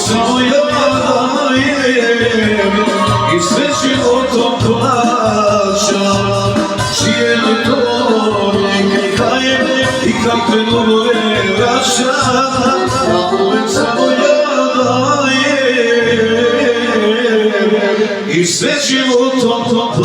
samo ja dajem i sve životom plaćam. Čije li to rijeke kajem i kakve dugove vraćam, a uvek samo ja dajem i sve životom plaćam.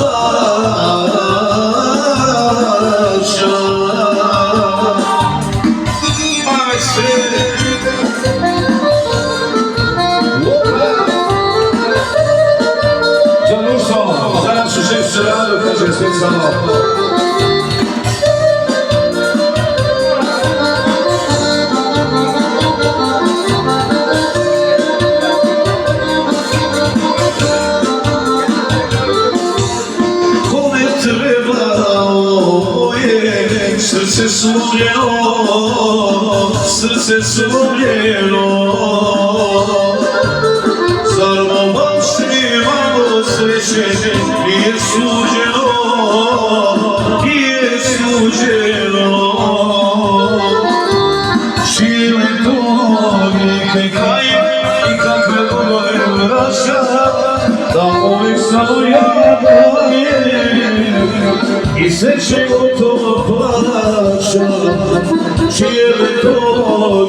Kaže specijalno kome treba moje srce slomljeno, srce slomljeno. Zar vam svima sreće nije suđeno, nije suđeno. Čije li to rijeke kajem i kakve dugove vraćam, da uvijek samo ja dajem i sve životom plaćam. Čije li to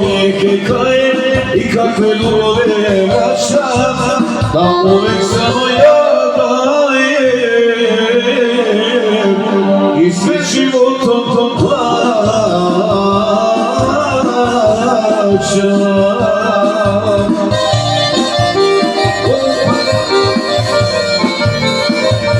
rijeke kajem i kakve dugove vraćam, da uvijek